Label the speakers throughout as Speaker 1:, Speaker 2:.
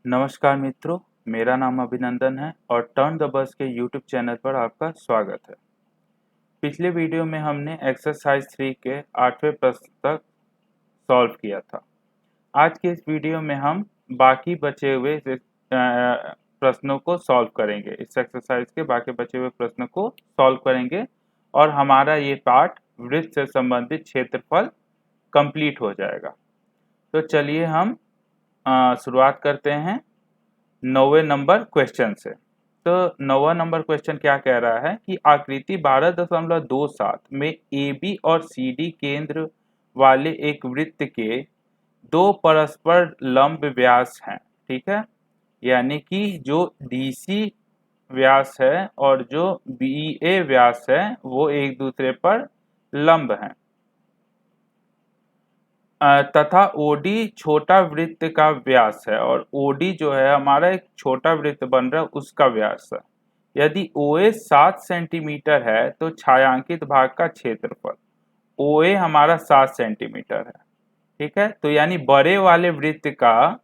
Speaker 1: नमस्कार मित्रों, मेरा नाम अभिनंदन है और टर्न द बस के यूट्यूब चैनल पर आपका स्वागत है। पिछले वीडियो में हमने एक्सरसाइज 3 के 8वें प्रश्न तक सॉल्व किया था। आज के इस वीडियो में हम बाकी बचे हुए प्रश्नों को सॉल्व करेंगे। इस एक्सरसाइज के बाकी बचे हुए प्रश्न को सॉल्व करेंगे और हमारा ये पार्ट वृत्त से संबंधित क्षेत्रफल कंप्लीट हो जाएगा। तो चलिए हम शुरुआत करते हैं 9वें नंबर क्वेश्चन से। तो 9वां नंबर क्वेश्चन क्या कह रहा है कि आकृति 12.27 में AB और CD केंद्र वाले एक वृत्त के दो परस्पर लंब व्यास हैं। ठीक है, यानी कि जो DC व्यास है और जो BA व्यास है वो एक दूसरे पर लंब हैं तथा OD छोटा वृत्त का व्यास है और OD जो है हमारा एक छोटा वृत्त बन रहा है उसका व्यास है। यदि OA 7 सेंटीमीटर है तो छायांकित भाग का क्षेत्रफल OA हमारा 7 सेंटीमीटर है। ठीक है, तो यानी बड़े वाले वृत्त का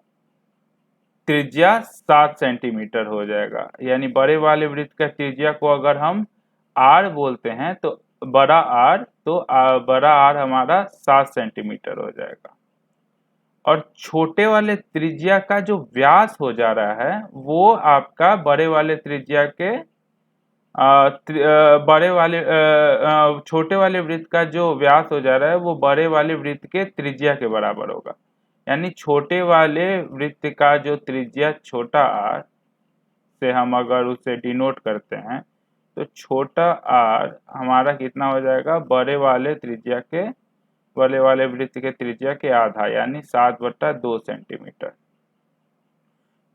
Speaker 1: त्रिज्या 7 सेंटीमीटर हो जाएगा। यानी बड़े वाले वृत्त का त्रिज्या को अगर हम R बोलते हैं तो बड़ा R, तो बड़ा R हमारा 7 सेंटीमीटर हो जाएगा। और छोटे वाले त्रिज्या का जो व्यास हो जा रहा है वो आपका बड़े वाले त्रिज्या के छोटे वाले वृत्त का जो व्यास हो जा रहा है वो बड़े वाले वृत्त के त्रिज्या के बराबर होगा। यानी छोटे वाले वृत्त का जो त्रिज्या छोटा r से हम अगर उसे डिनोट करते हैं तो छोटा r हमारा कितना हो जाएगा, बड़े वाले वृत्त के त्रिज्या के आधा यानी 7/2 सेंटीमीटर।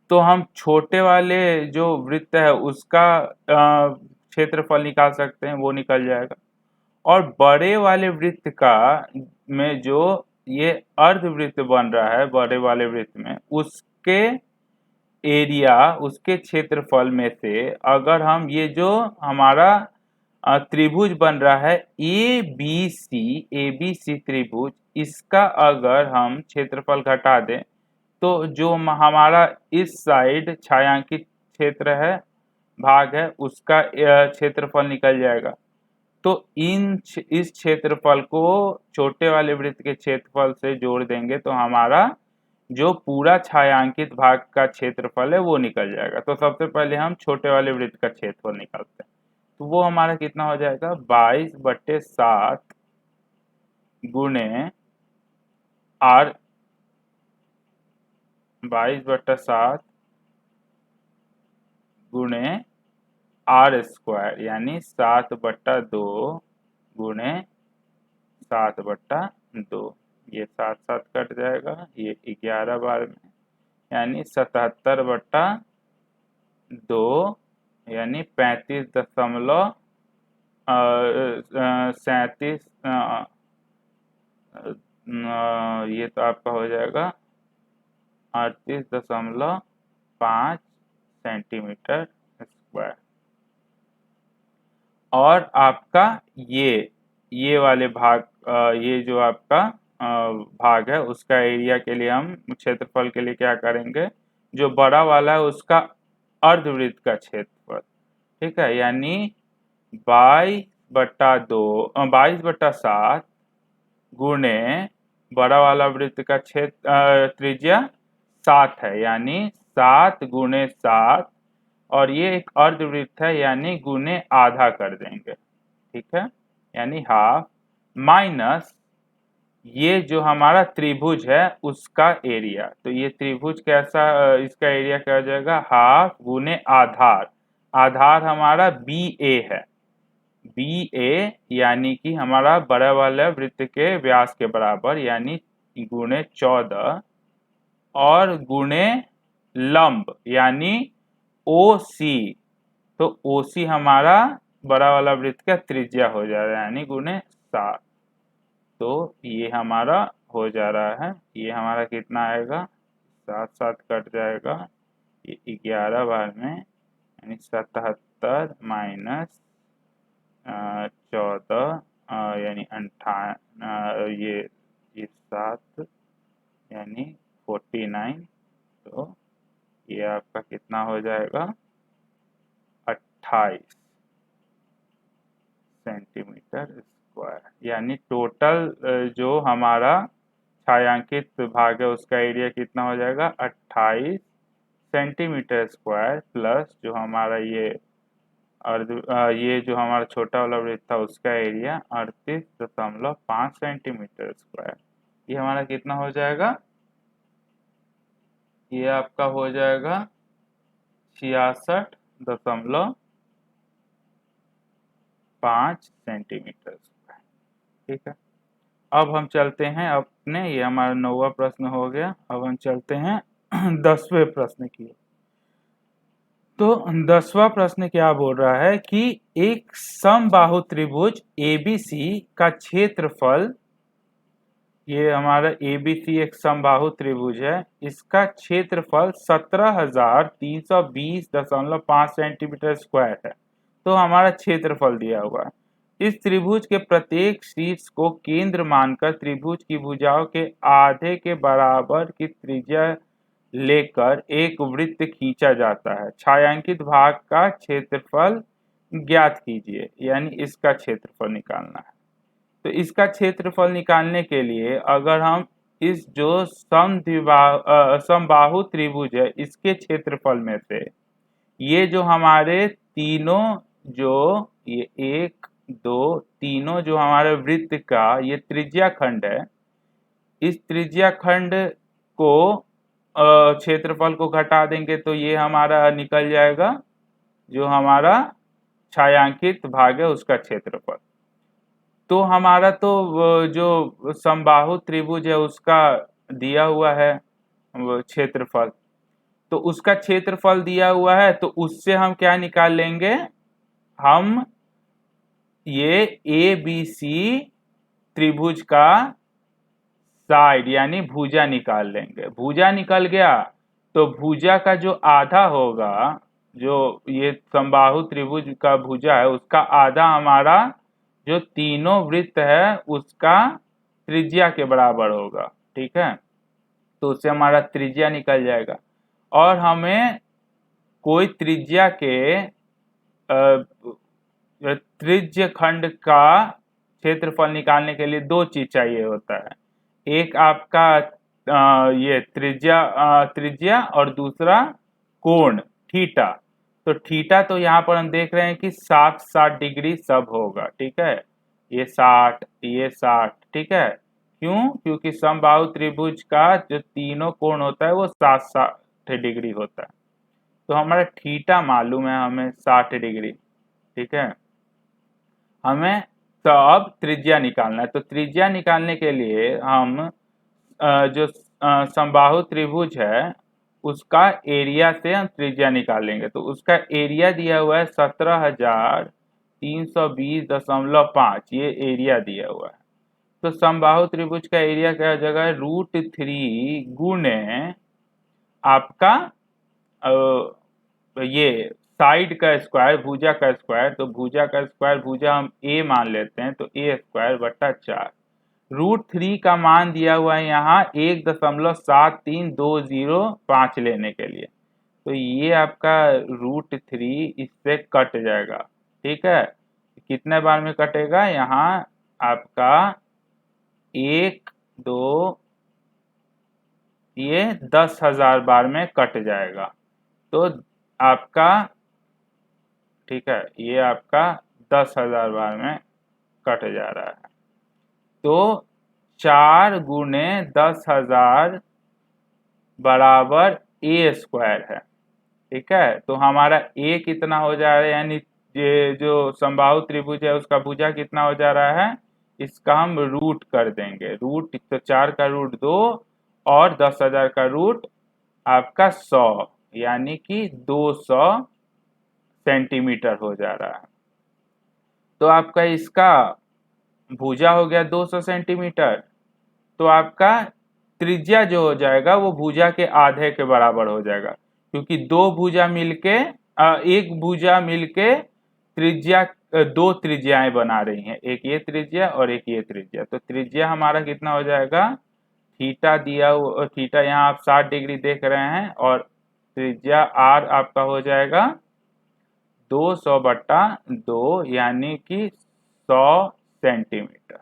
Speaker 1: तो हम छोटे वाले जो वृत्त है उसका क्षेत्रफल निकाल सकते हैं, वो निकल जाएगा। और बड़े वाले वृत्त का में जो ये अर्धवृत्त बन रहा है बड़े वाले वृत्त में, उसके एरिया, उसके क्षेत्रफल में से अगर हम ये जो हमारा त्रिभुज बन रहा है ABC त्रिभुज, इसका अगर हम क्षेत्रफल घटा दें तो जो हमारा इस साइड छायांकित क्षेत्र है, भाग है, उसका क्षेत्रफल निकल जाएगा। तो इस क्षेत्रफल को छोटे वाले वृत्त के क्षेत्रफल से जोड़ देंगे तो हमारा जो पूरा छायांकित भाग का क्षेत्रफल है वो निकल जाएगा। तो सबसे पहले हम छोटे वाले वृत्त का क्षेत्रफल निकालते हैं, तो वो हमारा कितना हो जाएगा, 22/7 गुणे R, 22/7 गुणे R² यानी 7/2 गुणे 7/2। ये 7 कट जाएगा, ये 11 बार में यानी 77/2 यानी 35.37, ये तो आपका हो जाएगा 38.5 सेंटीमीटर स्क्वायर। और आपका ये वाले भाग, ये जो आपका भाग है उसका एरिया के लिए हम क्षेत्रफल के लिए क्या करेंगे, जो बड़ा वाला है उसका अर्धवृत्त का क्षेत्रफल। ठीक है, यानी 22/7 गुणे बड़ा वाला वृत्त का क्षेत्र त्रिज्या 7 है यानी 7 गुणे 7, और ये एक अर्धवृत्त है यानी गुणे आधा कर देंगे। ठीक है, यानी हाफ, माइनस ये जो हमारा त्रिभुज है उसका एरिया। तो ये त्रिभुज कैसा, इसका एरिया क्या हो जाएगा, हाफ गुणे आधार। आधार हमारा BA है, BA यानी कि हमारा बड़ा वाला वृत्त के व्यास के बराबर यानी गुणे 14, और गुणे लंब यानी OC। तो OC हमारा बड़ा वाला वृत्त का त्रिज्या हो जा रहा है यानी गुणे 7। तो ये हमारा हो जा रहा है, ये हमारा कितना आएगा, 7 कट जाएगा, ये 11 बार में यानी 77 माइनस 14 यानी 58, ये 7 यानी 49। तो ये आपका कितना हो जाएगा 28 सेंटीमीटर स्क्वायर। यानी टोटल जो हमारा छायांकित भाग है उसका एरिया कितना हो जाएगा 28 सेंटीमीटर स्क्वायर प्लस जो हमारा ये जो हमारा छोटा वाला वृत्त था उसका एरिया 38.5 सेंटीमीटर स्क्वायर। ये हमारा कितना हो जाएगा, ये आपका हो जाएगा 66.5 सेंटीमीटर स्क्वायर। ठीक है, अब हम चलते हैं अपने, ये हमारा 9वां प्रश्न हो गया। अब हम चलते हैं 10वें प्रश्न की। तो 10वां प्रश्न क्या बोल रहा है कि एक समबाहु त्रिभुज ABC का क्षेत्रफल, ये हमारा ABC एक समबाहु त्रिभुज है, इसका क्षेत्रफल 17,320.5 सेंटीमीटर स्क्वायर है। तो हमारा क्षेत्रफल दिया हुआ है। इस त्रिभुज के प्रत्येक शीर्ष को केंद्र मानकर त्रिभुज की भुजाओं के आधे के बराबर की त्रिज्या लेकर एक वृत्त खींचा जाता है। छायांकित भाग का क्षेत्रफल ज्ञात कीजिए, यानी इसका क्षेत्रफल निकालना है। तो इसका क्षेत्रफल निकालने के लिए अगर हम इस जो समबाहु त्रिभुज है इसके क्षेत्रफल में से ये जो हमारे तीनों जो ये 1 2 तीनों जो हमारे वृत्त का ये त्रिज्या खंड है, इस त्रिज्या खंड को क्षेत्रफल को घटा देंगे तो ये हमारा निकल जाएगा जो हमारा छायांकित भाग है उसका क्षेत्रफल। तो हमारा तो जो समबाहु त्रिभुज है उसका दिया हुआ है क्षेत्रफल, तो उसका क्षेत्रफल दिया हुआ है, तो उससे हम क्या निकाल लेंगे, हम ये ABC त्रिभुज का साइड यानी भुजा निकाल लेंगे। भुजा निकल गया तो भुजा का जो आधा होगा, जो ये समबाहु त्रिभुज का भुजा है उसका आधा हमारा जो तीनों वृत्त है उसका त्रिज्या के बराबर होगा। ठीक है, तो उससे हमारा त्रिज्या निकल जाएगा। और हमें कोई त्रिज्या के त्रिज्य खंड का क्षेत्रफल निकालने के लिए दो चीज चाहिए होता है, एक आपका ये त्रिज्या और दूसरा कोण थीटा। तो थीटा तो यहाँ पर हम देख रहे हैं कि 60 डिग्री सब होगा। ठीक है, ये 60 ठीक है, क्यों, क्योंकि समबाहु त्रिभुज का जो तीनों कोण होता है वो 60 डिग्री होता है। तो हमारा थीटा मालूम है हमें 60 डिग्री। ठीक है, हमें तो अब त्रिज्या निकालना है। तो त्रिज्या निकालने के लिए हम जो समबाहु त्रिभुज है उसका एरिया से हम त्रिज्या निकालेंगे। तो उसका एरिया दिया हुआ है 17,320.5, ये एरिया दिया हुआ है। तो समबाहु त्रिभुज का एरिया क्या हो जाएगा, √3 गुणे आपका ये साइड का स्क्वायर, भुजा का स्क्वायर। तो भुजा का स्क्वायर, भुजा हम a मान लेते हैं, तो a²/4। √3 का मान दिया हुआ है यहाँ 1.73205 लेने के लिए। तो ये आपका √3 इससे कट जाएगा। ठीक है, कितने बार में कटेगा, यहाँ आपका 1 2 ये 10,000 बार में कट जाएगा। तो आपका, ठीक है, ये आपका 10,000 बार में कट जा रहा है। तो 4 गुणे 10,000 बराबर a² है। ठीक है, तो हमारा a कितना हो जा रहा है, यानी ये जो समबाहु त्रिभुज है उसका भुजा कितना हो जा रहा है, इसका हम रूट कर देंगे। रूट तो 4 का रूट 2 और 10,000 का रूट आपका 100, यानी कि 200 सेंटीमीटर हो जा रहा है। तो आपका इसका भुजा हो गया 200 सेंटीमीटर। तो आपका त्रिज्या जो हो जाएगा वो भुजा के आधे के बराबर हो जाएगा, क्योंकि दो भुजा मिलके एक भुजा मिलके त्रिज्या दो त्रिज्याएं बना रही हैं, एक ये त्रिज्या और एक ये त्रिज्या। तो त्रिज्या हमारा कितना हो जाएगा, थीटा दिया हुआ, थीटा यहाँ आप 60 डिग्री देख रहे हैं और त्रिज्या आर आपका हो जाएगा 200/2 यानी कि 100 सेंटीमीटर।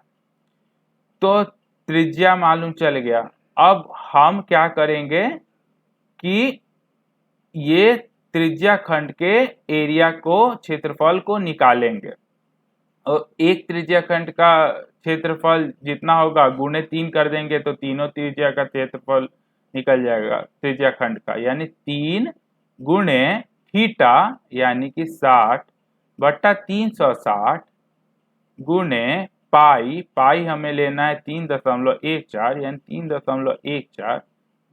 Speaker 1: तो त्रिज्या मालूम चल गया। अब हम क्या करेंगे कि ये त्रिज्या खंड के एरिया को, क्षेत्रफल को निकालेंगे। और एक त्रिज्या खंड का क्षेत्रफल जितना होगा गुणे 3 कर देंगे तो तीनों त्रिज्या का क्षेत्रफल निकल जाएगा त्रिज्या खंड का, यानी 3 गुणे थीटा यानी कि 60/360 गुणे पाई, पाई हमें लेना है 3.14 यानी 3.14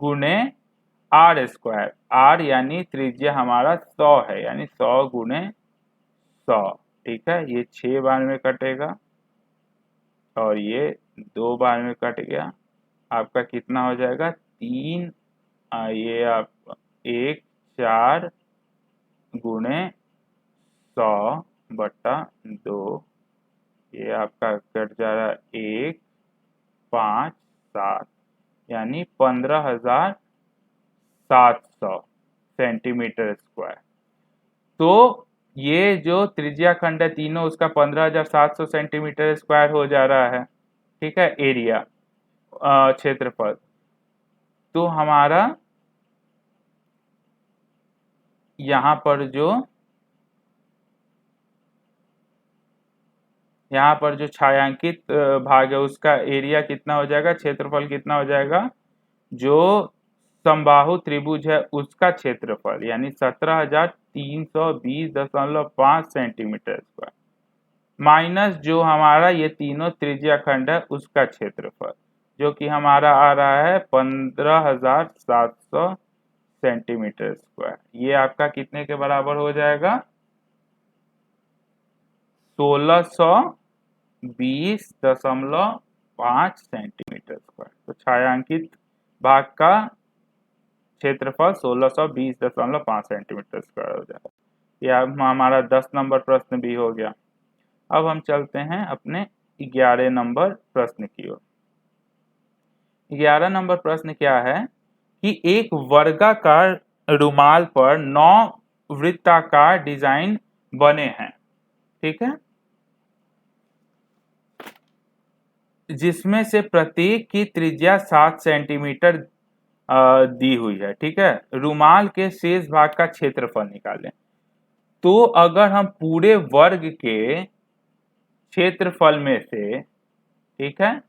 Speaker 1: गुणे आर स्क्वायर, आर यानी त्रिज्या हमारा 100 है, यानी 100 गुणे 100। ठीक है, ये 6 बार में कटेगा और ये 2 बार में कट गया। आपका कितना हो जाएगा 3, ये आप 1 4 गुणे 100/2, ये आपका कट जा रहा है 1 5 7 यानी 15,700 सेंटीमीटर स्क्वायर। तो ये जो त्रिज्या खंड है तीनों, उसका 15,700 सेंटीमीटर स्क्वायर हो जा रहा है। ठीक है, एरिया, क्षेत्रफल। तो हमारा यहाँ पर जो छायांकित भाग है उसका एरिया कितना हो जाएगा, क्षेत्रफल कितना हो जाएगा, जो समबाहु त्रिभुज है उसका क्षेत्रफल, यानी 17,320.5 सेंटीमीटर स्क्वायर, माइनस जो हमारा ये तीनों त्रिज्या खंड है उसका क्षेत्रफल, जो कि हमारा आ रहा है 15,700 सेंटीमीटर स्क्वायर। ये आपका कितने के बराबर हो जाएगा, 1620.5 सेंटीमीटर स्क्वायर। तो छायांकित भाग का क्षेत्रफल 1620.5 सेंटीमीटर स्क्वायर हो जाएगा। यह हमारा 10 नंबर प्रश्न भी हो गया। अब हम चलते हैं अपने 11 नंबर प्रश्न की ओर। 11 नंबर प्रश्न क्या है कि एक वर्गाकार रुमाल पर 9 वृत्ताकार डिजाइन बने हैं। ठीक है, जिसमें से प्रत्येक की त्रिज्या 7 सेंटीमीटर दी हुई है। ठीक है, रुमाल के शेष भाग का क्षेत्रफल निकालें। तो अगर हम पूरे वर्ग के क्षेत्रफल में से, ठीक है,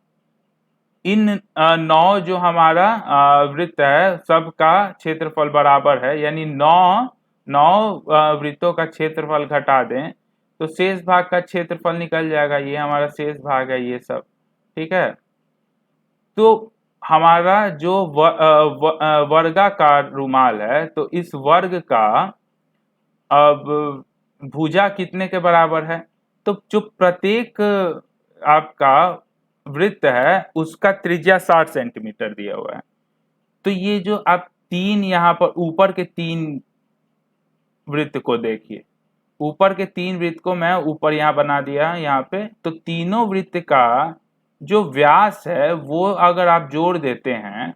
Speaker 1: इन 9 जो हमारा वृत्त है सबका क्षेत्रफल बराबर है, यानी 9 वृत्तों का क्षेत्रफल घटा दें तो शेष भाग का क्षेत्रफल निकल जाएगा। ये हमारा शेष भाग है ये सब। ठीक है, तो हमारा जो वर्गाकार रुमाल है, तो इस वर्ग का अब भुजा कितने के बराबर है, तो जो प्रत्येक आपका वृत्त है उसका त्रिज्या 60 सेंटीमीटर दिया हुआ है। तो ये जो आप तीन यहाँ पर ऊपर के 3 वृत्त को देखिए, ऊपर के 3 वृत्त को मैं ऊपर यहाँ बना दिया यहाँ पे। तो तीनों वृत्त का जो व्यास है वो अगर आप जोड़ देते हैं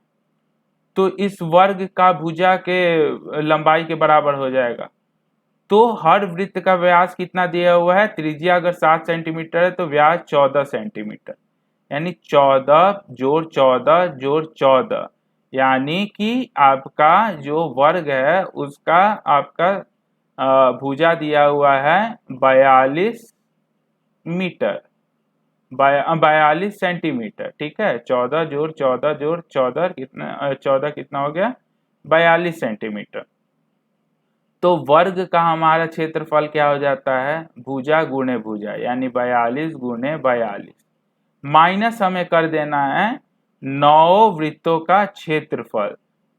Speaker 1: तो इस वर्ग का भुजा के लंबाई के बराबर हो जाएगा। तो हर वृत्त का व्यास कितना दिया हुआ है, त्रिज्या अगर 7 सेंटीमीटर है तो व्यास 14 सेंटीमीटर, यानी 14 जोड़ 14 जोड़ 14, यानी कि आपका जो वर्ग है उसका आपका भुजा दिया हुआ है 42 मीटर, 42 सेंटीमीटर। ठीक है, 14 जोड़ 14 जोड़ 14 कितना, 14 कितना हो गया, 42 सेंटीमीटर। तो वर्ग का हमारा क्षेत्रफल क्या हो जाता है, भुजा गुणे भुजा, यानी 42 गुणे 42, माइनस हमें कर देना है 9 वृत्तों का क्षेत्रफल।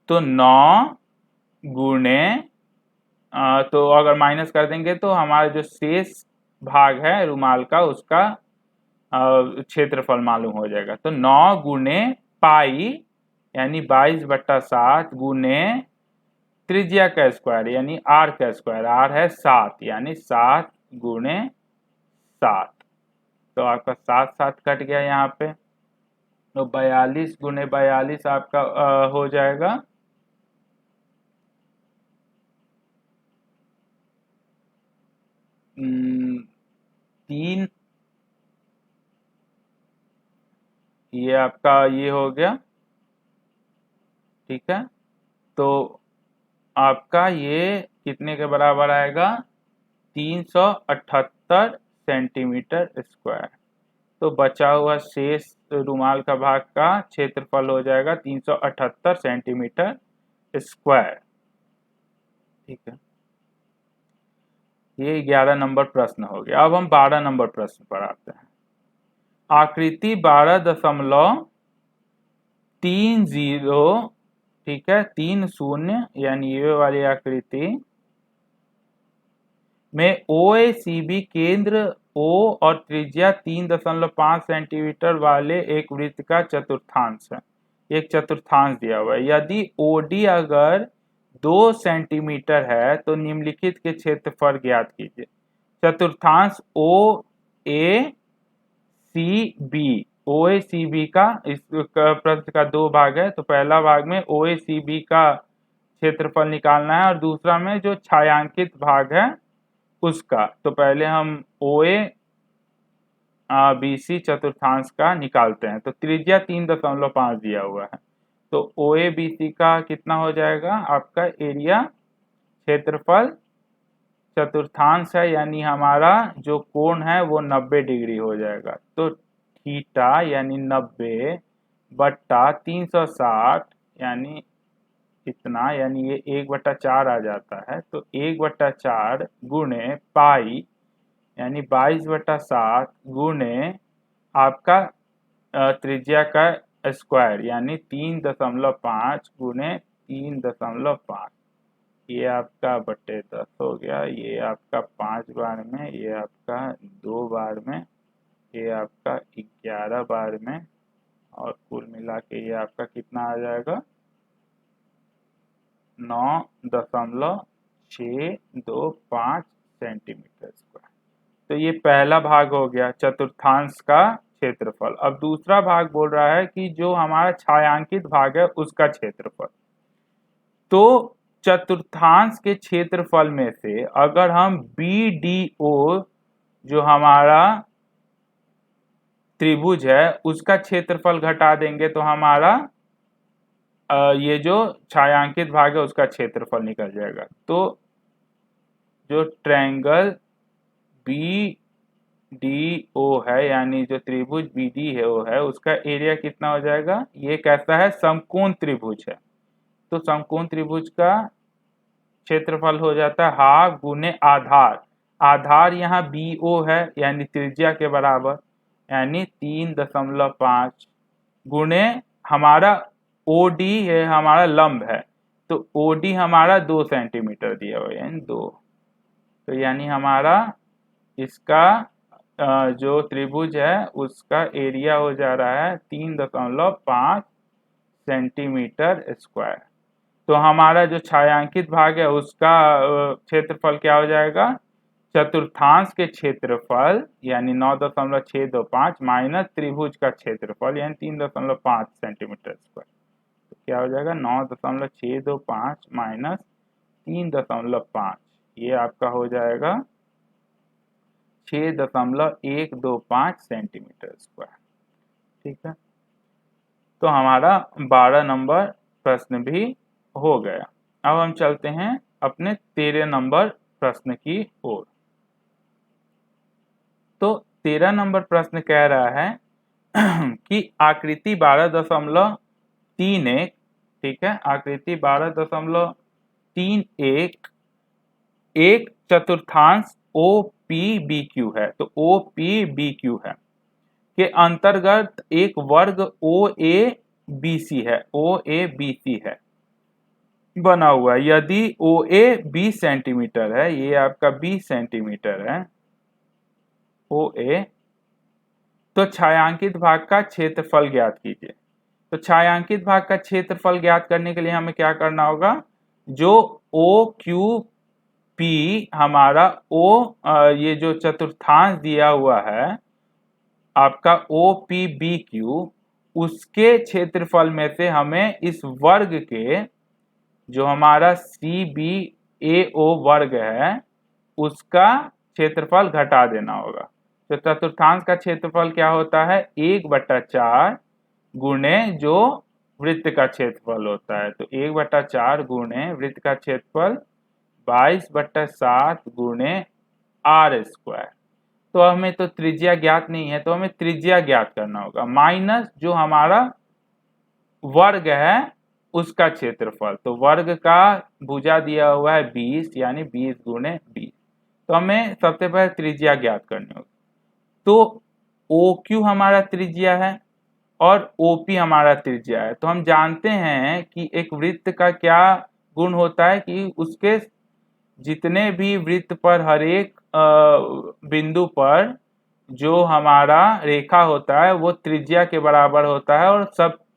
Speaker 1: तो 9 गुणे, तो अगर माइनस कर देंगे तो हमारा जो शेष भाग है रुमाल का उसका क्षेत्रफल मालूम हो जाएगा। तो 9 गुणे पाई यानी 22/7 गुणे त्रिज्या का स्क्वायर यानी आर का स्क्वायर, आर है 7 यानी 7 गुणे 7। तो आपका 7 7 कट गया यहाँ पे, तो 42 गुणे 42 आपका हो जाएगा 3, ये आपका ये हो गया, ठीक है। तो आपका ये कितने के बराबर आएगा, 378 सेंटीमीटर स्क्वायर। तो बचा हुआ शेष रुमाल का भाग का क्षेत्रफल हो जाएगा 378 सेंटीमीटर स्क्वायर, ठीक है। ये 11 नंबर प्रश्न हो गया। अब हम 12 नंबर प्रश्न पर आते हैं। आकृति 12.30, ठीक है, 30 यानी ये वाली आकृति में OACB केंद्र O और त्रिज्या 3.5 सेंटीमीटर वाले एक वृत्त का चतुर्थांश है। एक चतुर्थांश दिया हुआ है। यदि OD अगर 2 सेंटीमीटर है तो निम्नलिखित के क्षेत्रफल ज्ञात कीजिए। चतुर्थांश OACB का इस प्रश्न का 2 भाग है। तो पहला भाग में OACB का क्षेत्रफल निकालना है और दूसरा में जो छायांकित भाग है उसका। तो पहले हम OABC चतुर्थांश का निकालते हैं। तो त्रिज्या 3.5 दिया हुआ है। तो OABC का कितना हो जाएगा, आपका एरिया क्षेत्रफल चतुर्थांश है, यानी हमारा जो कोण है वो 90 डिग्री हो जाएगा। तो थीटा यानी 90 बट्टा 360 यानी इतना, यानी ये 1/4 आ जाता है। तो 1/4 गुणे पाई यानी 22/7 गुणे आपका त्रिज्या का स्क्वायर यानी 3.5 गुणे 3.5, ये आपका बटे 10 हो गया। ये आपका 5 बार में, ये आपका 2 बार में, ये आपका 11 बार में, और कुल मिला के ये आपका कितना आ जाएगा, 9.625 सेंटीमीटर स्क्वायर। तो ये पहला भाग हो गया चतुर्थांश का क्षेत्रफल। अब दूसरा भाग बोल रहा है कि जो हमारा छायांकित भाग है उसका क्षेत्रफल। तो चतुर्थांश के क्षेत्रफल में से अगर हम BDO जो हमारा त्रिभुज है उसका क्षेत्रफल घटा देंगे तो हमारा ये जो छायांकित भाग है उसका क्षेत्रफल निकल जाएगा। तो जो ट्रायंगल BDO है यानी जो त्रिभुज BD है वो है, उसका एरिया कितना हो जाएगा, ये कैसा है, समकोण त्रिभुज है। तो समकोण त्रिभुज का क्षेत्रफल हो जाता है हाफ गुने आधार। आधार यहाँ BO है यानी त्रिज्या के बराबर, यानी 3.5 गुणे हमारा OD है, हमारा लंब है। तो OD हमारा 2 सेंटीमीटर दिया हुआ है, यानी 2। तो यानी हमारा इसका जो त्रिभुज है उसका एरिया हो जा रहा है 3.5 सेंटीमीटर स्क्वायर। तो हमारा जो छायांकित भाग है उसका क्षेत्रफल क्या हो जाएगा, चतुर्थांश के क्षेत्रफल यानी 9.625 माइनस त्रिभुज का क्षेत्रफल यानी 3.5 सेंटीमीटर स्क्वायर। तो क्या हो जाएगा, 9.625 माइनस 3.5, ये आपका हो जाएगा 6.125 सेंटीमीटर स्क्वायर, ठीक है। तो हमारा 12 नंबर प्रश्न भी हो गया। अब हम चलते हैं अपने 13 नंबर प्रश्न की ओर। तो 13 नंबर प्रश्न कह रहा है कि आकृति 12.31, ठीक है, आकृति 12.31 एक चतुर्थांश OPBQ है। तो OPBQ है के अंतर्गत एक वर्ग OABC है, OABC है बना हुआ है। यदि OA 20 सेंटीमीटर है, ये आपका 20 सेंटीमीटर है OA, तो छायांकित भाग का क्षेत्रफल ज्ञात कीजिए। तो छायांकित भाग का क्षेत्रफल ज्ञात करने के लिए हमें क्या करना होगा, जो OQP हमारा ये जो चतुर्थांश दिया हुआ है आपका OPBQ, उसके क्षेत्रफल में से हमें इस वर्ग के जो हमारा CBAO वर्ग है उसका क्षेत्रफल घटा देना होगा। तो चतुर्थांश का क्षेत्रफल क्या होता है, 1/4 गुणे जो वृत्त का क्षेत्रफल होता है। तो 1/4 गुणे वृत्त का क्षेत्रफल 22/7 गुणे r²। तो हमें तो त्रिज्या ज्ञात नहीं है, तो हमें त्रिज्या ज्ञात करना होगा, माइनस जो हमारा वर्ग है उसका क्षेत्रफल। तो वर्ग का भुजा दिया हुआ है 20, यानी 20 गुणे 20। तो हमें सबसे पहले त्रिज्या ज्ञात करनी होगी। तो OQ हमारा त्रिज्या है और OP हमारा त्रिज्या है। तो हम जानते हैं कि एक वृत्त का क्या गुण होता है कि उसके जितने भी वृत्त पर हर एक बिंदु पर जो हमारा रेखा होता है वो त्रिज्या के बराबर होता है,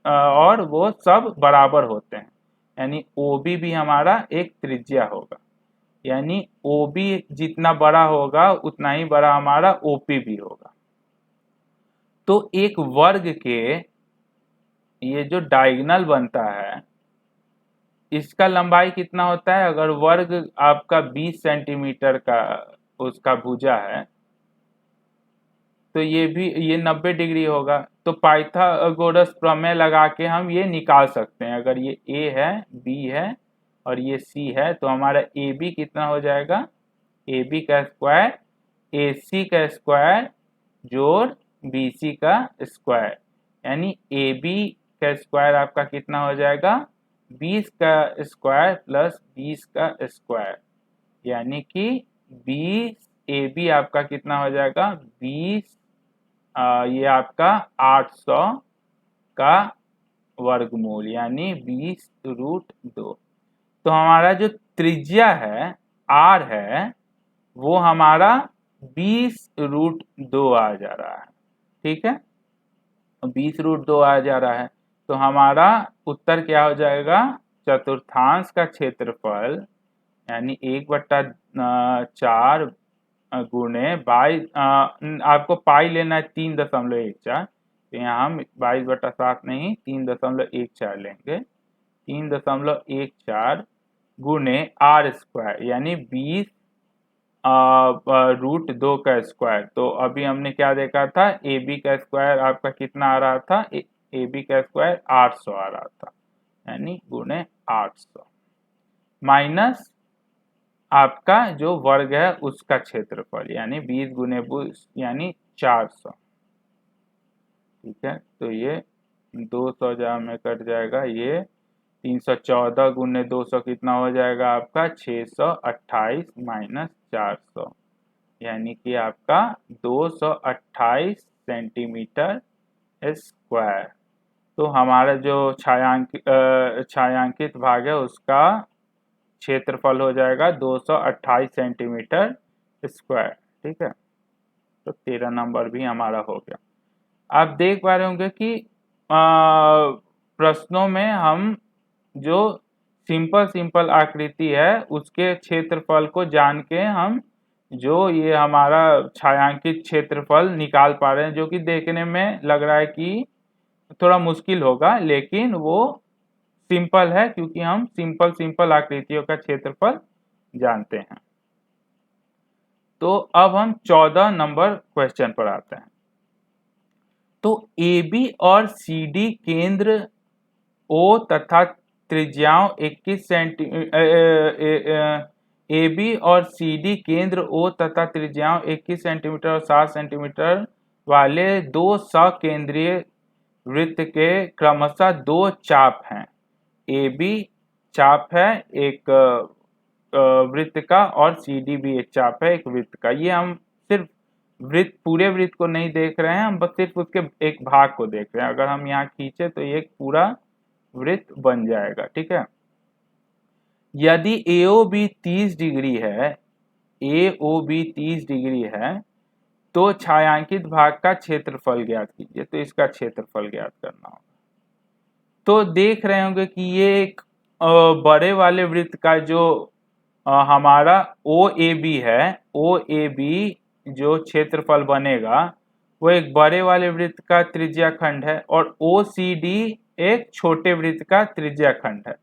Speaker 1: और वो सब बराबर होते हैं। यानी OB भी हमारा एक त्रिज्या होगा, यानी OB जितना बड़ा होगा उतना ही बड़ा हमारा OP भी होगा। तो एक वर्ग के ये जो डायगोनल बनता है इसका लंबाई कितना होता है, अगर वर्ग आपका 20 सेंटीमीटर का उसका भुजा है तो ये 90 डिग्री होगा। तो पाइथागोरस प्रमेय लगा के हम ये निकाल सकते हैं। अगर ये A है, B है और ये C है, तो हमारा AB कितना हो जाएगा, AB का स्क्वायर AC का स्क्वायर जोड़ BC का स्क्वायर, यानी AB का स्क्वायर आपका कितना हो जाएगा, 20 का स्क्वायर प्लस 20 का स्क्वायर, यानी कि 20 AB आपका कितना हो जाएगा, 20 ये आपका 800 का वर्गमूल, यानी 20√2। तो हमारा जो त्रिज्या है R है वो हमारा 20√2 आ जा रहा है। ठीक है, 20√2 आ जा रहा है। तो हमारा उत्तर क्या हो जाएगा, चतुर्थांश का क्षेत्रफल यानी 1/4 गुणे 22, आपको पाई लेना है 3.14, तो यहाँ हम 22/7 नहीं 3.14 लेंगे। 3.14 गुणे r², यानी 20√2 का स्क्वायर। तो अभी हमने क्या देखा था, AB का स्क्वायर आपका कितना आ रहा था, AB का स्क्वायर 800 आ रहा था, यानी गुणे 800 माइनस आपका जो वर्ग है उसका क्षेत्रफल, यानी 20 गुणे 20 यानी 400। ठीक है, तो ये 200 जहाँ में कट जाएगा, ये 314 गुणे 200 कितना हो जाएगा आपका 628 माइनस 400, यानी कि आपका 228 सेंटीमीटर स्क्वायर। तो हमारा जो छायांकित भाग है उसका क्षेत्रफल हो जाएगा 228 सेंटीमीटर स्क्वायर। ठीक है, तो 13 नंबर भी हमारा हो गया। आप देख पा रहे होंगे कि प्रश्नों में हम जो सिंपल आकृति है उसके क्षेत्रफल को जान के हम जो ये हमारा छायांकित क्षेत्रफल निकाल पा रहे हैं, जो कि देखने में लग रहा है कि थोड़ा मुश्किल होगा, लेकिन वो सिंपल है क्योंकि हम सिंपल आकृतियों का क्षेत्रफल जानते हैं। तो अब हम 14 नंबर क्वेश्चन पर आते हैं। तो AB और CD केंद्र O तथा त्रिज्याओं 21 AB और CD केंद्र O तथा त्रिज्याओं 21 सेंटीमीटर और 7 सेंटीमीटर वाले दो सकेंद्रीय वृत्त के क्रमशः दो चाप हैं। AB चाप है एक वृत्त का और CD भी एक चाप है एक वृत्त का। ये हम सिर्फ पूरे वृत्त को नहीं देख रहे हैं, हम बस सिर्फ उसके एक भाग को देख रहे हैं। अगर हम यहाँ खींचे तो ये एक पूरा वृत्त बन जाएगा। ठीक है, यदि AOB 30 डिग्री है, AOB 30 डिग्री है तो छायांकित भाग का क्षेत्रफल ज्ञात कीजिए। तो इसका क्षेत्रफल ज्ञात करना होगा। तो देख रहे होंगे कि ये एक बड़े वाले वृत्त का जो हमारा OAB है, OAB जो क्षेत्रफल बनेगा वो एक बड़े वाले वृत्त का त्रिज्या खंड है और OCD एक छोटे वृत्त का त्रिज्या खंड है।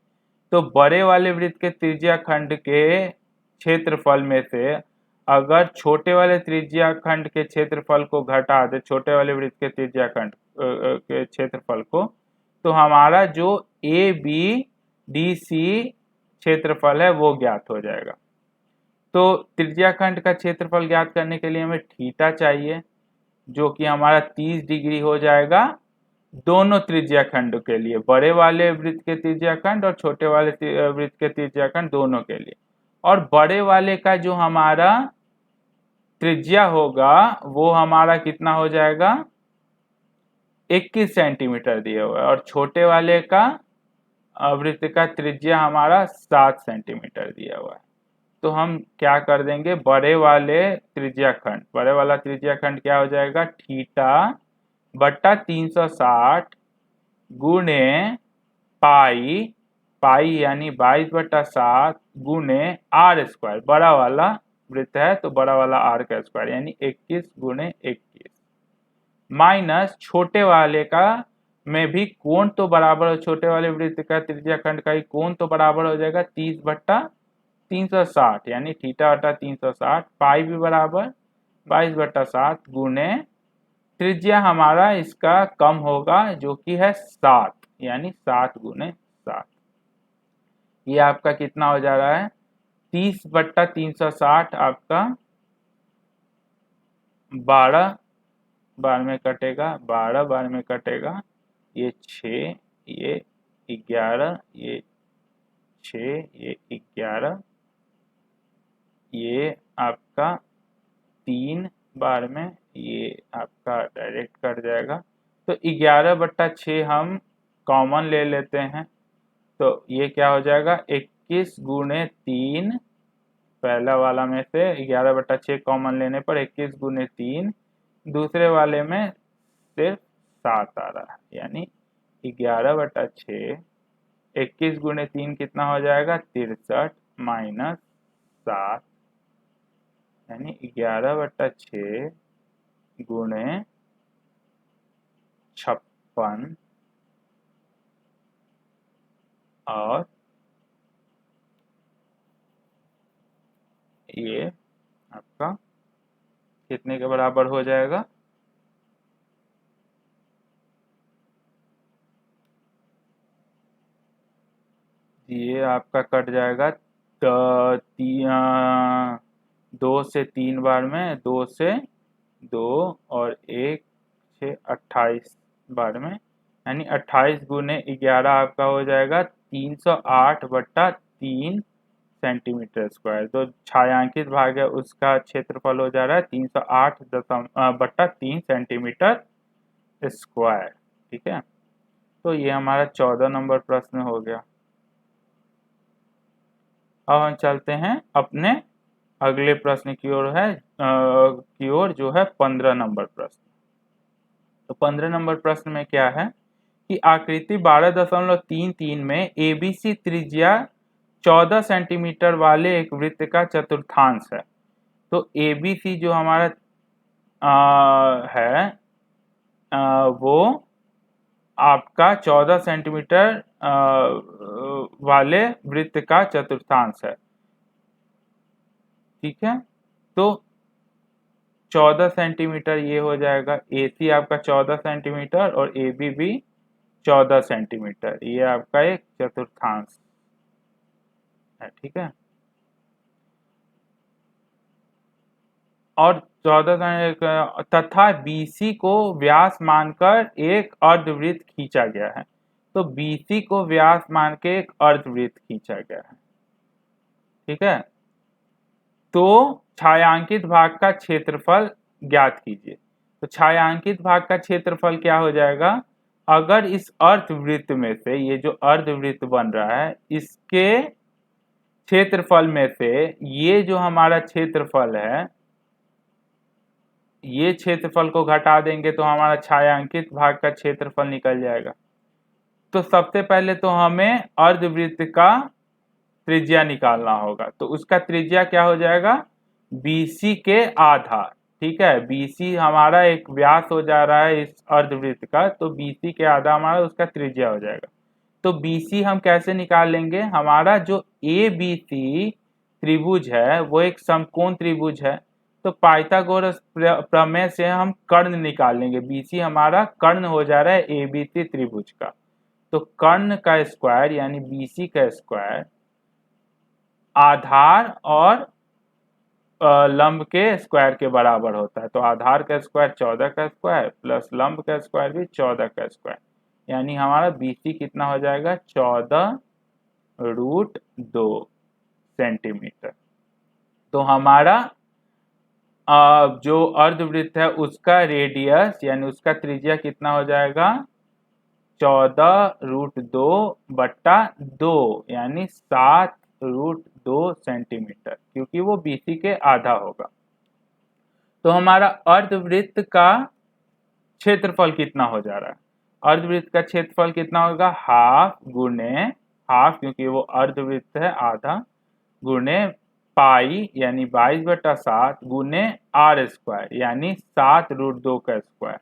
Speaker 1: तो बड़े वाले वृत्त के त्रिज्या खंड के क्षेत्रफल में से अगर छोटे वाले त्रिज्या खंड के क्षेत्रफल को घटा दे, छोटे वाले वृत्त के त्रिज्या खंड के क्षेत्रफल को, तो हमारा जो ए बी डी सी क्षेत्रफल है वो ज्ञात हो जाएगा। तो त्रिज्या खंड का क्षेत्रफल ज्ञात करने के लिए हमें थीटा चाहिए, जो कि हमारा 30 डिग्री हो जाएगा दोनों त्रिज्या खंड के लिए, बड़े वाले वृत्त के त्रिज्या खंड और छोटे वाले वृत्त के त्रिज्या खंड दोनों के लिए। और बड़े वाले का जो हमारा त्रिज्या होगा वो हमारा कितना हो जाएगा, 21 सेंटीमीटर दिया हुआ है, और छोटे वाले का वृत्त का त्रिज्या हमारा 7 सेंटीमीटर दिया हुआ है। तो हम क्या कर देंगे, बड़े वाले त्रिज्या खंड, बड़े वाला त्रिज्या खंड क्या हो जाएगा, थीटा बट्टा 360 गुणे पाई, पाई यानी 22/7 गुणे आर स्क्वायर, बड़ा वाला वृत्त है तो बड़ा वाला आर का स्क्वायर यानी 21 गुणे 21, माइनस छोटे वाले का में भी कोण तो बराबर हो, छोटे वाले वृत्त का त्रिज्या खंड का ही कोण तो बराबर हो जाएगा 30/360 यानी थीटा बटा 360, पाई भी बराबर 22/7 गुणे त्रिज्या हमारा इसका कम होगा जो कि है 7 यानी 7 गुणे 7। ये आपका कितना हो जा रहा है, 30/360 आपका 12 बार में कटेगा, 12 बार में कटेगा, ये 6, ये 11, ये 6, ये 11, ये आपका 3 बार में, ये आपका डायरेक्ट कट जाएगा। तो 11/6 हम कॉमन ले लेते हैं, तो ये क्या हो जाएगा 21 गुणे 3, पहला वाला में से 11/6 कॉमन लेने पर 21 गुणे 3, दूसरे वाले में सिर्फ 7 आ रहा है यानी 11/6, 21 गुणे 3 कितना हो जाएगा 63 माइनस 7 यानी 11/6 गुणे 56 और ये आपका कितने के बराबर हो जाएगा, ये आपका कट जाएगा 2 से 3 बार में, 2 से 2 और 1 6 28 बार में, यानी 28 गुने 11 आपका हो जाएगा 308/3 सेंटीमीटर स्क्वायर। तो छायांकित भाग है उसका क्षेत्रफल हो जा रहा है 308/3 सेंटीमीटर स्क्वायर। ठीक है, तो ये हमारा 14 नंबर प्रश्न हो गया। अब हम चलते हैं अपने अगले प्रश्न की ओर जो है 15 नंबर प्रश्न। तो 15 नंबर प्रश्न में क्या है कि आकृति 12.33 में एबीसी त्रिज्या 14 सेंटीमीटर वाले एक वृत्त का चतुर्थांश है। तो एबीसी जो हमारा है वो आपका 14 सेंटीमीटर वाले वृत्त का चतुर्थांश है। ठीक है, तो 14 सेंटीमीटर ये हो जाएगा, एसी आपका 14 सेंटीमीटर और एबी भी 14 सेंटीमीटर, ये आपका एक चतुर्थांश है। ठीक है, और 14 तथा बीसी को व्यास मानकर एक अर्धवृत्त खींचा गया है। तो बीसी को व्यास मान के एक अर्धवृत्त खींचा गया है। ठीक है, तो छायांकित भाग का क्षेत्रफल ज्ञात कीजिए। तो छायांकित भाग का क्षेत्रफल क्या हो जाएगा, अगर इस अर्धवृत्त में से, ये जो अर्धवृत्त बन रहा है इसके क्षेत्रफल में से ये जो हमारा क्षेत्रफल है, ये क्षेत्रफल को घटा देंगे तो हमारा छायांकित भाग का क्षेत्रफल निकल जाएगा। तो सबसे पहले तो हमें अर्धवृत्त का त्रिज्या निकालना होगा, तो उसका त्रिज्या क्या हो जाएगा, बीसी के आधा। ठीक है, बीसी हमारा एक व्यास हो जा रहा है इस अर्धवृत्त का, तो बीसी के आधा हमारा उसका त्रिज्या हो जाएगा। तो बीसी हम कैसे निकाल लेंगे, हमारा जो ए बी सी त्रिभुज है वो एक समकोण त्रिभुज है, तो पाइथागोरस प्रमेय से हम कर्ण निकाल लेंगे। बीसी हमारा कर्ण हो जा रहा है एबीसी त्रिभुज का, तो कर्ण का स्क्वायर यानी बीसी का स्क्वायर आधार और लंब के स्क्वायर के बराबर होता है। तो आधार का स्क्वायर 14 का स्क्वायर प्लस लंब का स्क्वायर भी 14 का स्क्वायर, यानी हमारा बीसी कितना हो जाएगा 14√2 सेंटीमीटर। तो हमारा जो अर्धवृत्त है उसका रेडियस यानी उसका त्रिज्या कितना हो जाएगा 14√2 बट्टा 2 यानी 7√2 सेंटीमीटर, क्योंकि वो बीसी के आधा होगा। तो हमारा अर्धवृत्त का क्षेत्रफल कितना हो जा रहा है, अर्धवृत्त का क्षेत्रफल कितना होगा हाफ गुने हाफ, क्योंकि वो अर्धवृत्त है आधा, गुने पाई यानी 22/7 गुने आर स्क्वायर यानी 7√2 का स्क्वायर।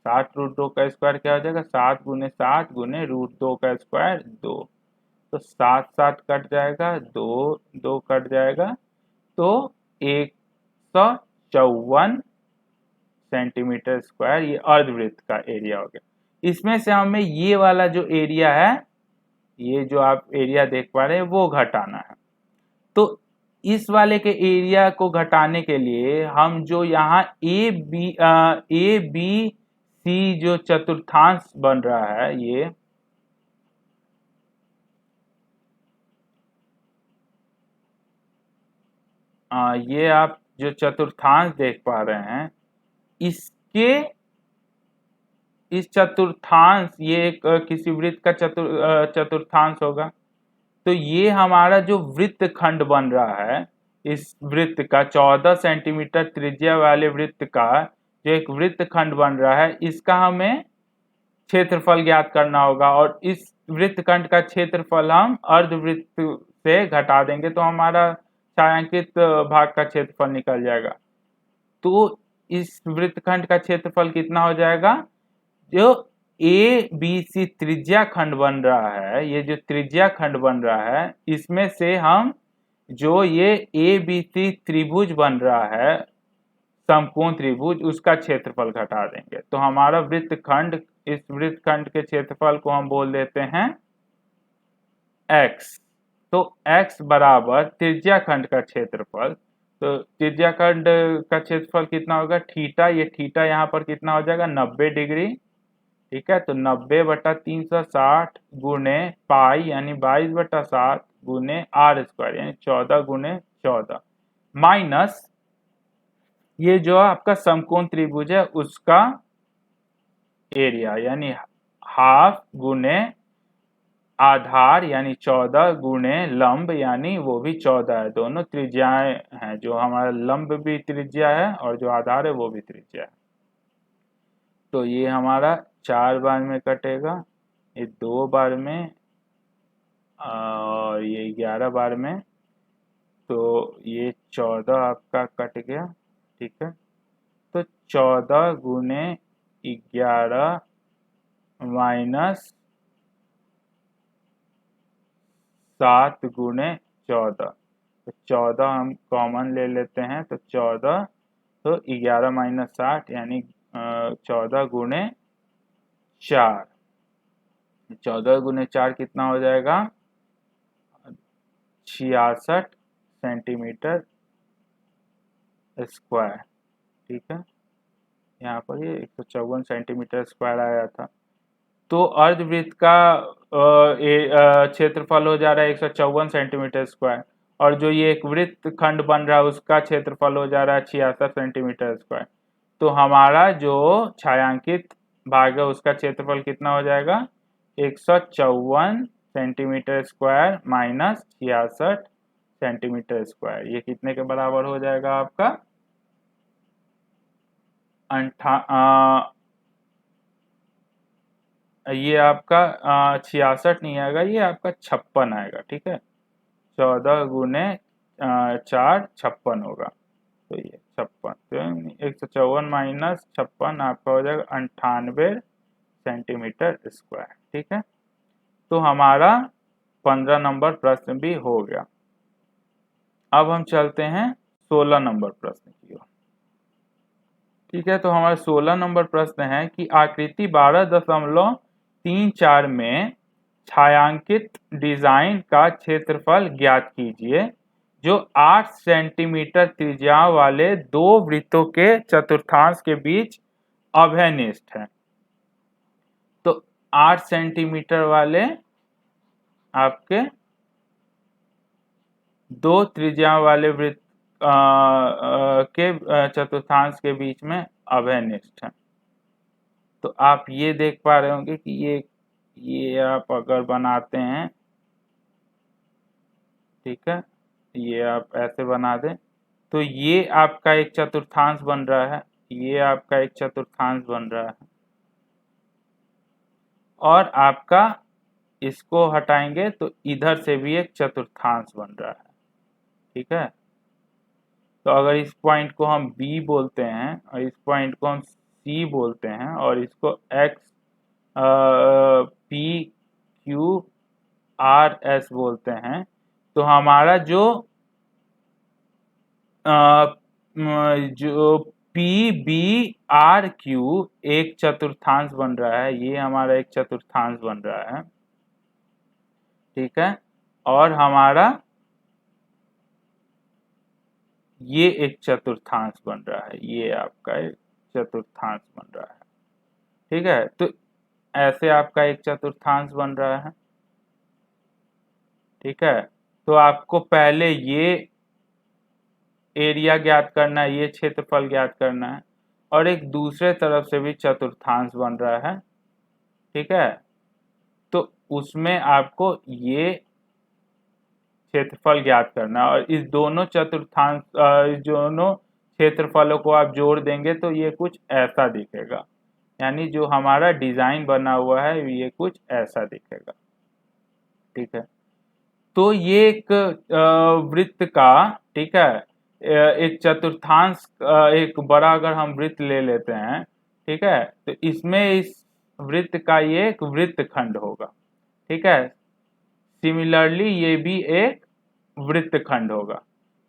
Speaker 1: 7√2 का स्क्वायर क्या हो जाएगा 7 गुने 7 गुने √2 का स्क्वायर 2, तो 7 कट जाएगा 2 कट जाएगा, तो 154 सेंटीमीटर स्क्वायर ये अर्धवृत्त का एरिया हो गया। इसमें से हमें ये वाला जो एरिया है, ये जो आप एरिया देख पा रहे हैं वो घटाना है। तो इस वाले के एरिया को घटाने के लिए हम जो यहाँ ए बी सी जो चतुर्थांश बन रहा है ये आप जो चतुर्थांश देख पा रहे हैं इसके इस चतुर्थांश ये एक किसी वृत्त का चतुर्थांश होगा। तो ये हमारा जो वृत्त खंड बन रहा है, इस वृत्त का 14 सेंटीमीटर त्रिज्या वाले वृत्त का जो एक वृत्त खंड बन रहा है, इसका हमें क्षेत्रफल ज्ञात करना होगा, और इस वृत्त खंड का क्षेत्रफल हम अर्धवृत्त से घटा देंगे तो हमारा छायांकित भाग का क्षेत्रफल निकल जाएगा। तो इस वृत्तखंड का क्षेत्रफल कितना हो जाएगा, जो ए बी सी त्रिज्या खंड बन रहा है, ये जो त्रिज्या खंड बन रहा है इसमें से हम जो ये ए बी सी त्रिभुज बन रहा है समकोण त्रिभुज, उसका क्षेत्रफल घटा देंगे। तो हमारा वृत्तखंड, इस वृत्तखंड के क्षेत्रफल को हम बोल देते हैं x। तो x बराबर त्रिज्या खंड का क्षेत्रफल, तो त्रिज्या खंड का क्षेत्रफल कितना होगा थीटा, ये थीटा यहाँ पर कितना हो जाएगा 90 डिग्री, ठीक है। तो 90/360 गुने पाई यानी 22/7 गुने आर स्क्वायर यानी 14 गुने 14 माइनस ये जो आपका समकोण त्रिभुज है उसका एरिया यानी हाफ गुने आधार यानी 14 गुने लंब यानी वो भी 14 है, दोनों त्रिज्याएं हैं, जो हमारा लंब भी त्रिज्या है और जो आधार है वो भी त्रिज्या है। तो ये हमारा 4 बार में कटेगा, ये 2 बार में और ये 11 बार में, तो ये 14 आपका कट गया, ठीक है। तो 14 गुने 11 माइनस 7 गुने 14, तो 14 हम कॉमन ले लेते हैं, तो 14 तो 11 माइनस 60 यानी 14 गुने 4, 14 गुने 4 कितना हो जाएगा 66 सेंटीमीटर स्क्वायर, ठीक है। यहाँ पर ये 154 सेंटीमीटर स्क्वायर आया था। तो अर्धवृत्त का क्षेत्रफल हो जा रहा है 154 सेंटीमीटर स्क्वायर, और जो ये एक वृत्त खंड बन रहा है उसका क्षेत्रफल हो जा रहा है 66 सेंटीमीटर स्क्वायर। तो हमारा जो छायांकित भाग है उसका क्षेत्रफल कितना हो जाएगा 154 centimetre square minus 66 centimetre square, ये कितने के बराबर हो जाएगा आपका ये आपका 66 नहीं आएगा, ये आपका 56 आएगा, ठीक है। 14 गुने 4 56 होगा, तो ये 56, तो 154 माइनस 56 आपका हो जाएगा 98 सेंटीमीटर स्क्वायर, ठीक है। तो हमारा 15 नंबर प्रश्न भी हो गया। अब हम चलते हैं 16 नंबर प्रश्न की ओर। ठीक है, तो हमारा 16 नंबर प्रश्न है कि आकृति 12.34 में छायांकित डिजाइन का क्षेत्रफल ज्ञात कीजिए जो 8 सेंटीमीटर त्रिज्या वाले दो वृत्तों के चतुर्थांश के बीच अभयनिष्ठ है। तो 8 सेंटीमीटर वाले आपके दो त्रिज्या वाले वृत्त के चतुर्थांश के बीच में अभयनिष्ठ है। तो आप ये देख पा रहे होंगे कि ये आप अगर बनाते हैं, ठीक है, ये आप ऐसे बना दें तो ये आपका एक चतुर्थांश बन रहा है, ये आपका एक चतुर्थांश बन रहा है, और आपका इसको हटाएंगे तो इधर से भी एक चतुर्थांश बन रहा है। ठीक है, तो अगर इस पॉइंट को हम B बोलते हैं और इस पॉइंट को हम C बोलते हैं और इसको X P Q R S बोलते हैं, तो हमारा जो P B R Q एक चतुर्थांश बन रहा है, ये हमारा एक चतुर्थांश बन रहा है। ठीक है, और हमारा ये एक चतुर्थांश बन रहा है, ये आपका एक चतुर्थांश बन रहा है। ठीक है, तो ऐसे आपका एक चतुर्थांश बन रहा है। ठीक है, तो आपको पहले ये एरिया ज्ञात करना है, ये क्षेत्रफल ज्ञात करना है, और एक दूसरे तरफ से भी चतुर्थांश बन रहा है। ठीक है, तो उसमें आपको ये क्षेत्रफल ज्ञात करना है, और इस दोनों चतुर्थांश इस दोनों क्षेत्रफलों को आप जोड़ देंगे तो ये कुछ ऐसा दिखेगा, यानी जो हमारा डिजाइन बना हुआ है ये कुछ ऐसा दिखेगा। ठीक है, तो ये एक वृत्त का, ठीक है, एक चतुर्थांश एक बड़ा अगर हम वृत्त ले लेते हैं, ठीक है, तो इसमें इस वृत्त का ये एक वृत्तखंड होगा। ठीक है, सिमिलरली ये भी एक वृत्तखंड होगा,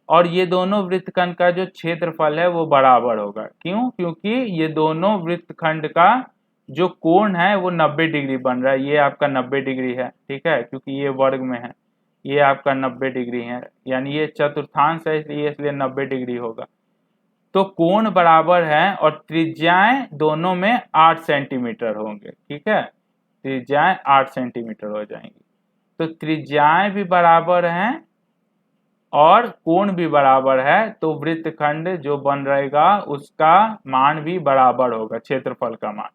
Speaker 1: और ये दोनों वृत्तखंड का जो क्षेत्रफल है वो बराबर होगा। क्यों? क्योंकि ये दोनों वृत्तखंड का जो कोण है वो 90 डिग्री बन रहा है, ये आपका 90 डिग्री है। ठीक है, क्योंकि ये वर्ग में है, ये आपका 90 डिग्री है, यानी ये चतुर्थांश है इसलिए 90 डिग्री होगा। तो कोण बराबर है और त्रिज्याएं दोनों में 8 सेंटीमीटर होंगे। ठीक है, त्रिज्याएं 8 सेंटीमीटर हो जाएंगी, तो त्रिज्याएं भी बराबर हैं और कोण भी बराबर है, तो वृत्तखंड जो बन रहेगा उसका मान भी बराबर होगा, क्षेत्रफल का मान।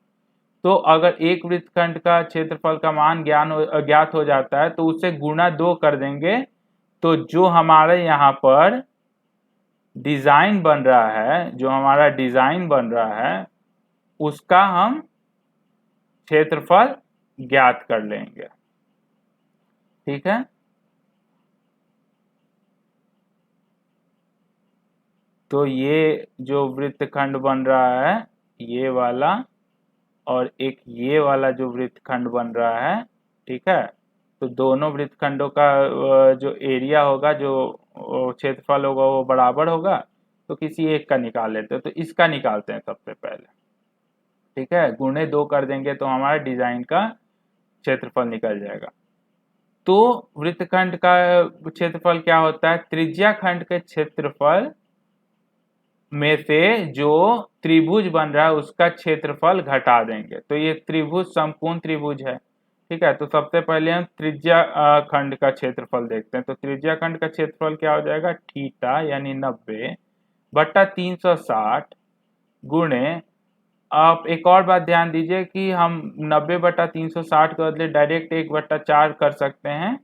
Speaker 1: तो अगर एक वृत्तखंड का क्षेत्रफल का मान ज्ञात हो जाता है तो उसे गुणा 2 कर देंगे, तो जो हमारे यहाँ पर डिजाइन बन रहा है, जो हमारा डिजाइन बन रहा है उसका हम क्षेत्रफल ज्ञात कर लेंगे। ठीक है, तो ये जो वृत्तखंड बन रहा है ये वाला, और एक ये वाला जो वृत्तखंड बन रहा है, ठीक है, तो दोनों वृत्तखंडों का जो एरिया होगा, जो क्षेत्रफल होगा वो बराबर होगा। तो किसी एक का निकाल लेते हैं, तो इसका निकालते हैं सबसे पहले। ठीक है, गुणे 2 कर देंगे तो हमारा डिजाइन का क्षेत्रफल निकल जाएगा। तो वृत्तखंड का क्षेत्रफल क्या होता है? त्रिज्या खंड के क्षेत्रफल में से जो त्रिभुज बन रहा है उसका क्षेत्रफल घटा देंगे। तो ये त्रिभुज समकोण त्रिभुज है। ठीक है, तो सबसे पहले हम त्रिज्या खंड का क्षेत्रफल देखते हैं। तो त्रिज्या खंड का क्षेत्रफल क्या हो जाएगा? थीटा यानी 90 बट्टा 360 गुणे, आप एक और बात ध्यान दीजिए कि हम 90 बट्टा 360 के बदले डायरेक्ट 1/4 कर सकते हैं,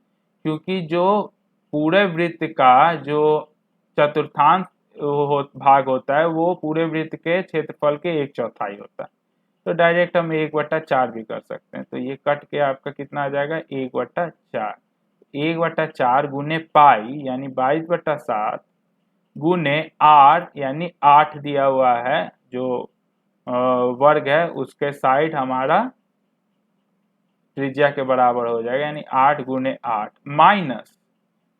Speaker 1: क्योंकि जो पूरे वृत्त का जो चतुर्थांश भाग होता है वो पूरे वृत्त के क्षेत्रफल के 1/4 होता है। तो डायरेक्ट हम 1/4 भी कर सकते हैं। तो ये कट के आपका कितना आ जाएगा? 1/4। 1/4 गुने पाई यानी 22/7 गुने आर यानी 8 दिया हुआ है, जो वर्ग है उसके साइड हमारा त्रिज्या के बराबर हो जाएगा, यानी 8 गुने 8 माइनस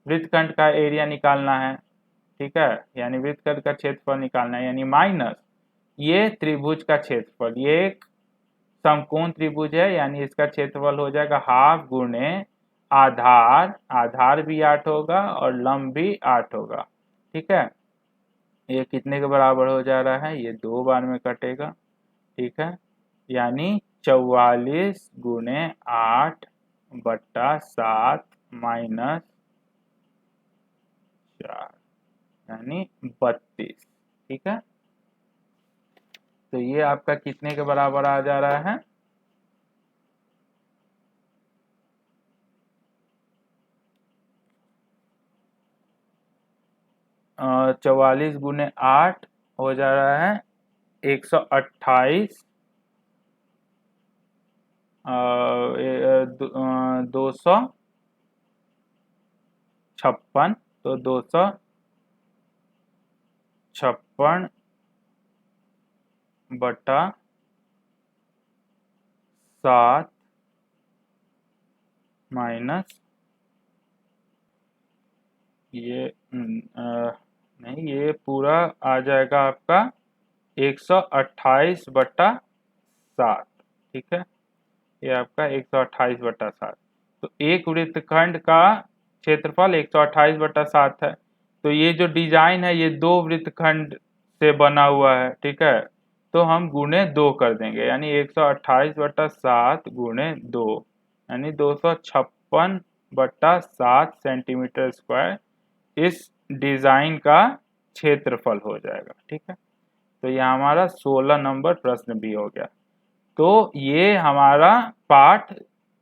Speaker 1: वृत्तखंड का एरिया निकालना है। ठीक है, यानी वृत्तखंड का क्षेत्रफल निकालना है, यानी माइनस ये त्रिभुज का क्षेत्रफल। ये एक समकोण त्रिभुज है, यानी इसका क्षेत्रफल हो जाएगा हाफ गुणे आधार, आधार भी 8 होगा और लंब भी 8 होगा। ठीक है, ये कितने के बराबर हो जा रहा है, ये 2 बार में कटेगा। ठीक है, यानी 44 गुणे 8 बट्टा 7 माइनस 4 यानी 32। ठीक है, तो ये आपका कितने के बराबर आ जा रहा है, 44 गुणे 8 हो जा रहा है 128, 256, तो 256 बटा 7 माइनस ये नहीं, ये पूरा आ जाएगा आपका 128 बटा 7। ठीक है, ये आपका 128 बटा 7। तो एक वृत्तखंड का क्षेत्रफल 128 बटा 7 है। तो ये जो डिजाइन है ये 2 वृत्तखंड से बना हुआ है। ठीक है, तो हम गुणे 2 कर देंगे, यानी 128 बटा 7 गुणे 2 यानी 256 बटा 7 सेंटीमीटर स्क्वायर इस डिजाइन का क्षेत्रफल हो जाएगा। ठीक है, तो यह हमारा 16 नंबर प्रश्न भी हो गया। तो ये हमारा पाठ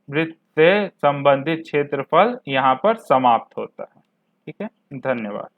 Speaker 1: वृत्त से संबंधित क्षेत्रफल यहाँ पर समाप्त होता है। ठीक है, धन्यवाद।